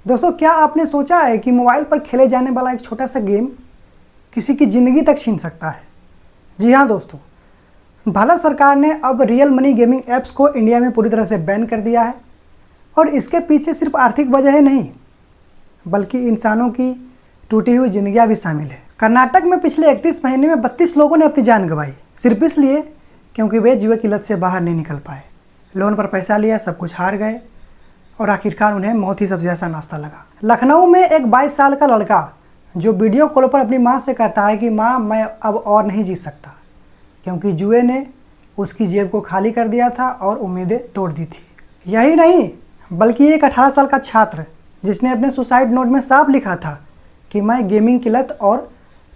दोस्तों, क्या आपने सोचा है कि मोबाइल पर खेले जाने वाला एक छोटा सा गेम किसी की ज़िंदगी तक छीन सकता है? जी हाँ दोस्तों, भारत सरकार ने अब रियल मनी गेमिंग ऐप्स को इंडिया में पूरी तरह से बैन कर दिया है और इसके पीछे सिर्फ आर्थिक वजह नहीं बल्कि इंसानों की टूटी हुई जिंदगियां भी शामिल है। कर्नाटक में पिछले 31 महीने में 32 लोगों ने अपनी जान गंवाई, सिर्फ इसलिए क्योंकि वे जुए की लत से बाहर नहीं निकल पाए। लोन पर पैसा लिया, सब कुछ हार गए और आखिरकार उन्हें मौत ही सबसे जैसा नाश्ता लगा। लखनऊ में एक 22 साल का लड़का जो वीडियो कॉल पर अपनी माँ से कहता है कि माँ, मैं अब और नहीं जी सकता, क्योंकि जुए ने उसकी जेब को खाली कर दिया था और उम्मीदें तोड़ दी थी। यही नहीं बल्कि एक 18 साल का छात्र जिसने अपने सुसाइड नोट में साफ लिखा था कि मैं गेमिंग की लत और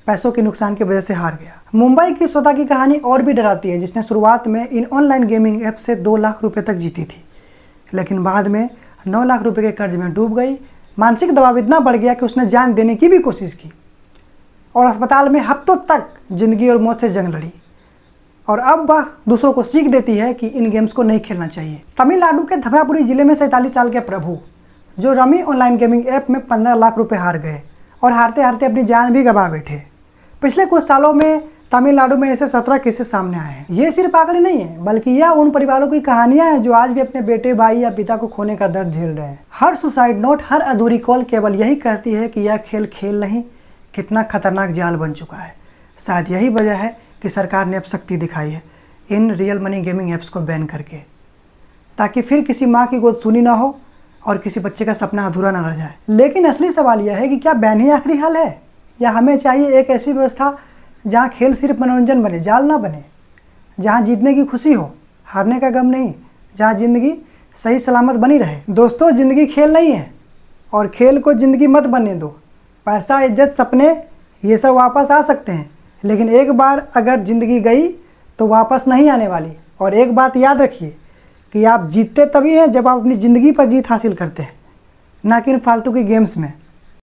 पैसों के नुकसान की वजह से हार गया। मुंबई की श्वेता की कहानी और भी डराती है, जिसने शुरुआत में इन ऑनलाइन गेमिंग ऐप से 2 लाख रुपए तक जीती थी, लेकिन बाद में 9 लाख रुपए के कर्ज में डूब गई। मानसिक दबाव इतना बढ़ गया कि उसने जान देने की भी कोशिश की और अस्पताल में हफ्तों तक जिंदगी और मौत से जंग लड़ी। और अब वह दूसरों को सीख देती है कि इन गेम्स को नहीं खेलना चाहिए। तमिलनाडु के धर्मापुरी जिले में 47 साल के प्रभु जो रमी ऑनलाइन गेमिंग ऐप में 15 लाख रुपए हार गए और हारते हारते अपनी जान भी गंवा बैठे। पिछले कुछ सालों में तमिलनाडु में ऐसे 17 केसेस सामने आए हैं। ये सिर्फ आंकड़े नहीं है बल्कि यह उन परिवारों की कहानियां हैं जो आज भी अपने बेटे, भाई या पिता को खोने का दर्द झेल रहे हैं। हर सुसाइड नोट, हर अधूरी कॉल केवल यही कहती है कि यह खेल खेल नहीं, कितना खतरनाक जाल बन चुका है। शायद यही वजह है कि सरकार ने अब सख्ती दिखाई है in real money gaming apps को बैन करके, ताकि फिर किसी माँ की गोद सूनी ना हो और किसी बच्चे का सपना अधूरा ना रह जाए। लेकिन असली सवाल यह है कि क्या बैन ही आखिरी हल है, या हमें चाहिए एक ऐसी व्यवस्था जहाँ खेल सिर्फ मनोरंजन बने, जाल ना बने, जहाँ जीतने की खुशी हो, हारने का गम नहीं, जहाँ ज़िंदगी सही सलामत बनी रहे। दोस्तों, ज़िंदगी खेल नहीं है और खेल को ज़िंदगी मत बनने दो। पैसा, इज्जत, सपने ये सब वापस आ सकते हैं, लेकिन एक बार अगर ज़िंदगी गई तो वापस नहीं आने वाली। और एक बात याद रखिए कि आप जीतते तभी हैं जब आप अपनी ज़िंदगी पर जीत हासिल करते हैं, ना कि इन फालतू की गेम्स में।